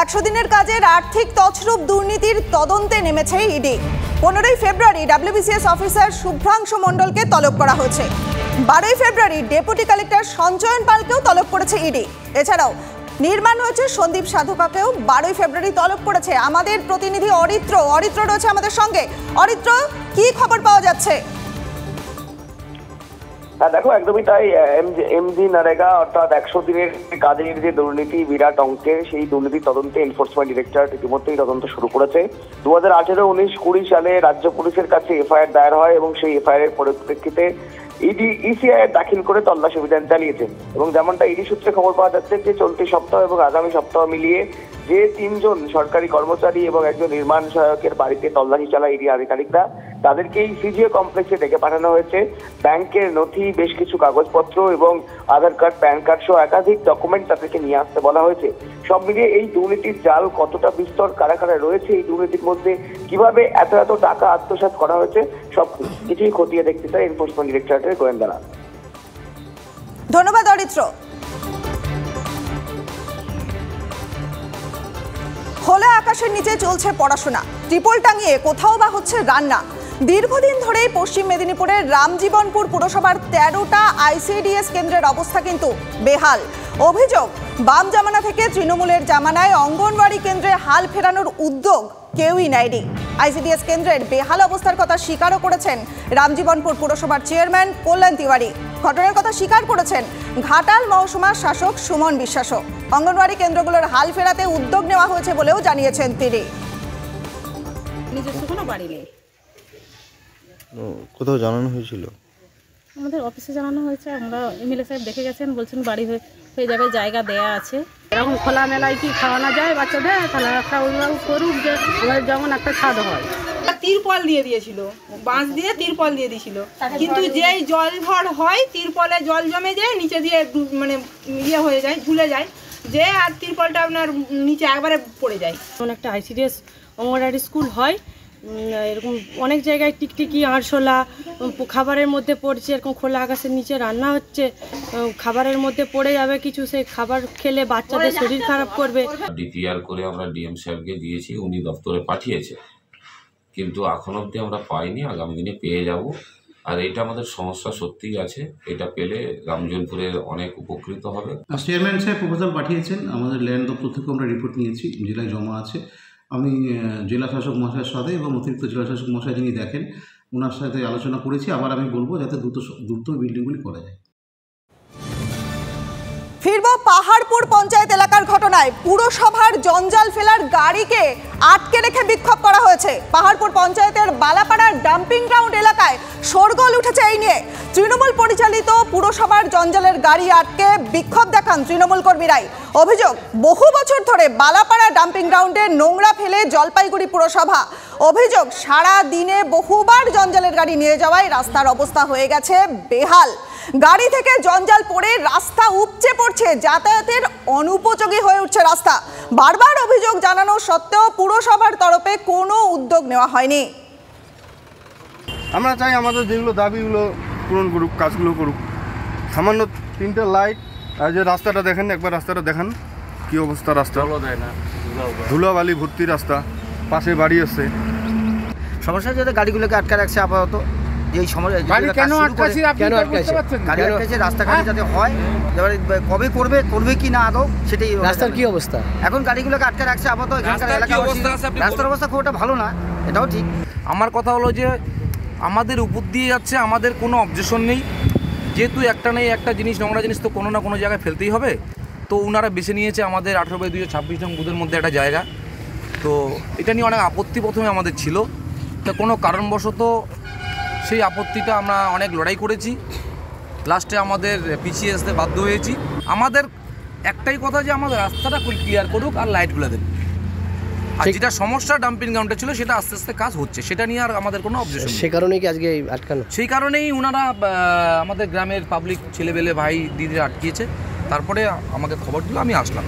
100 দিনের কাজের আর্থিক তছরূপ দুর্নীতির তদন্তে নেমেছে ইডি। 15 ফেব্রুয়ারি ডব্লিউবিসিএস অফিসার শুভ্রাংশু মণ্ডলকে তলব করা হয়েছে। 12 ফেব্রুয়ারি ডেপুটি কালেক্টর সঞ্চয়ন পালকেও তলব করেছে ইডি। এছাড়াও নির্মাণ হয়েছে সন্দীপ সাধকাকেও 12 ফেব্রুয়ারি তলব করেছে। আমাদের প্রতিনিধি অরিত্র রয়েছে আমাদের সঙ্গে। অরিত্র, কি খবর পাওয়া যাচ্ছে? দেখো, একদমই তাই। এমজি নরেগা অর্থাৎ 100 দিনের কাজের যে দুর্নীতি বিরাট অঙ্কের, সেই দুর্নীতি তদন্তে এনফোর্সমেন্ট ডিরেক্টরেট ইতিমধ্যেই তদন্ত শুরু করেছে। 2018, 19, 20 সালে রাজ্য পুলিশের কাছে এফআইআর দায়ের হয় এবং সেই এফআইআর এর পরিপ্রেক্ষিতে ইডি ইসিআই দাখিল করে তল্লাশি অভিযান চালিয়েছেন। এবং যেমনটা ইডি সূত্রে খবর পাওয়া যাচ্ছে যে চলতি সপ্তাহ এবং আগামী সপ্তাহ মিলিয়ে যে 3 জন সরকারি কর্মচারী এবং একজন নির্মাণ সহায়কের বাড়িতে তল্লাশি চালায় ইডি আধিকারিকরা, তাদেরকেই সিজিও কমপ্লেক্সে ডেকে পাঠানো হয়েছে। ব্যাংকের নথি, বেশ কিছু কাগজপত্র এবং আধার কার্ড, প্যান কার্ড সহ একাধিক ডকুমেন্ট তাদেরকে নিয়ে আসতে বলা হয়েছে। সব মিলিয়ে এই দুর্নীতির জাল কতটা বিস্তর, কারা কারা রয়েছে এই দুর্নীতির মধ্যে, কিভাবে এত এত টাকা আত্মসাৎ করা হয়েছে, সব কিছুই খতিয়ে দেখতে চায় এনফোর্সমেন্ট ডিরেক্টরেটের গোয়েন্দারা। ধন্যবাদ অরিত্র। খোলা আকাশের নিচে চলছে পড়াশোনা, ত্রিপল টাঙিয়ে কোথাও বা হচ্ছে রান্না। দীর্ঘদিন ধরেই পশ্চিম মেদিনীপুরের রামজীবনপুর পুরসভার 13টা আইসিডিএস কেন্দ্রের অবস্থা কিন্তু বেহাল। অভিযোগ, বাম জামানা থেকে তৃণমূলের জামানায় অঙ্গনওয়াড়ি কেন্দ্রে হাল ফেরানোর উদ্যোগ কেউই নেয়নি। আইসিডিএস কেন্দ্রের বেহাল অবস্থার কথা স্বীকারও করেছেন রামজীবনপুর পুরসভার চেয়ারম্যান কল্যাণ তিওয়ারি। ঘটনার কথা স্বীকার করেছেন ঘাটাল মহকুমার শাসক সুমন বিশ্বাসও। অঙ্গনওয়াড়ি কেন্দ্রগুলোর হাল ফেরাতে উদ্যোগ নেওয়া হয়েছে বলেও জানিয়েছেন তিনি। নিজস্ব কোনো বাড়ি নেই। কোথাও জানানো হয়েছিল? আমাদের অফিসে জানানো হয়েছে। আমরা এমএলএ সাহেব দেখে গেছেন, বলছেন বাড়ি হয়ে যাবে, জায়গা দেয়া আছে। এরকম খোলা মেলায় কি খাওয়ানো যায় বাচ্চাদের? তাহলে একটা অভিভাবক করুক যে আমাদের যেমন একটা ছাদ হয়। তিরপল দিয়ে দিয়েছিল, বাঁশ দিয়ে তিরপল দিয়ে দিয়েছিল, কিন্তু যেই জল ভর হয় তিরপলে জল জমে যায়, নিচে দিয়ে মানে ইয়ে হয়ে যায়, ঝুলে যায় যে, আর তিরপলটা আপনার নিচে একবারে পড়ে যায়। যেমন একটা আইসিডিএস অঙ্গনওয়াড়ি স্কুল হয়, এরকম অনেক জায়গায় টিকটিকি, আরশোলা খাবারের মধ্যে পড়ছে, এরকম খোলা আকাশের নিচে রান্না হচ্ছে, খাবারের মধ্যে পড়ে যাবে কিছু, সেই খাবার খেলে বাচ্চাদের শরীর খারাপ করবে। ডিপিআর করে আমরা ডিএম সাহেবকে দিয়েছি, উনি দপ্তরে পাঠিয়েছে, কিন্তু এখন অবধি আমরা পাইনি। আগামী দিনে পেয়ে যাব। আর এটা আমাদের সমস্যা সত্যিই আছে, এটা পেলে রামজীবনপুরের অনেক উপকৃত হবে। চেয়ারম্যান সাহেব প্রপোজাল পাঠিয়েছেন, আমাদের ল্যান্ড দপ্তর থেকে আমরা রিপোর্ট নিয়েছি, জেলায় জমা আছে। আমি জেলা শাসক মহাশয়ের সাথে এবং অতিরিক্ত জেলা শাসক মহাশয় যিনি দেখেন, ওনার সাথে আলোচনা করেছি। আবার আমি বলবো যাতে দ্রুত বিল্ডিংগুলি করা যায়। ফিরব পাহাড়পুর পঞ্চায়েত এলাকার ঘটনায়। পুরসভার জঞ্জাল ফেলার গাড়িকে আটকে রেখে বিক্ষোভ করা হয়েছে। পাহাড়পুর পঞ্চায়েতের বালাপাড়ার ডাম্পিং গ্রাউন্ড এলাকায় শোরগোল উঠেছে এই নিয়ে। তৃণমূল পরিচালিত পুরসভার জঞ্জালের গাড়ি আটকে বিক্ষোভ দেখান তৃণমূল কর্মীরাই। অভিযোগ, বহু বছর ধরে বালাপাড়া ডাম্পিং গ্রাউন্ডে নোংরা ফেলে জলপাইগুড়ি পুরসভা। অভিযোগ, সারা দিনে বহুবার জঞ্জালের গাড়ি নিয়ে যাওয়ায় রাস্তার অবস্থা হয়ে গেছে বেহাল। গাড়ি থেকে জঞ্জাল পড়ে রাস্তা উপচে পড়ছে, যাতায়াতের অনুপযোগী হয়ে উঠছে রাস্তা। বারবার অভিযোগ জানানো সত্ত্বেও পুরসভার তরফে কোনো উদ্যোগ নেওয়া হয়নি। আমরা চাই আমাদের যেগুলো দাবিগুলো পূরণ করুক, কাজগুলো করুক। সামান্য 3টে লাইট আর যে রাস্তাটা দেখেন, একবার রাস্তাটা দেখান কি অবস্থা। রাস্তা ধুলাবালি ভর্তি রাস্তা, পাশে বাড়ি আছে। সমস্যা যাতে গাড়িগুলোকে আটকে রাখছে আপাতত। যেই সময় রাস্তাঘাটে যাতে হয়, কবে করবে কি না আদৌ, সেটাই। রাস্তার কি অবস্থা এখন? গাড়িগুলোকে আটকে রাখছে আপাতত। রাস্তার অবস্থা খুব একটা ভালো না, এটাও ঠিক। আমার কথা হলো যে আমাদের উপর দিয়ে যাচ্ছে, আমাদের কোনো অবজেকশন নেই, যেহেতু একটা নেই একটা জিনিস, নোংরা জিনিস তো কোনো না কোনো জায়গায় ফেলতেই হবে। তো ওনারা বেছে নিয়েছে আমাদের 18/226 নং বুথের মধ্যে একটা জায়গা। তো এটা নিয়ে অনেক আপত্তি প্রথমে আমাদের ছিল, তা কোনো কারণবশত সেই আপত্তিটা আমরা অনেক লড়াই করেছি, লাস্টে আমাদের পিছিয়ে আসতে বাধ্য হয়েছি। আমাদের একটাই কথা যে আমাদের রাস্তাটা ক্লিয়ার করুক আর লাইটগুলো দেন। আর যেটা সমস্যা ডাম্পিং গ্রাউন্ডে ছিল, সেটা আস্তে আস্তে কাজ হচ্ছে, সেটা নিয়ে আর আমাদের কোনো অবজেকশন। সেই কারণেই কি আজকে আটকানো? সেই কারণেই ওনারা আমাদের গ্রামের পাবলিক ছেলেবেলে ভাই দিদিরা আটকিয়েছে। তারপরে আমাকে খবর দিল, আমি আসলাম।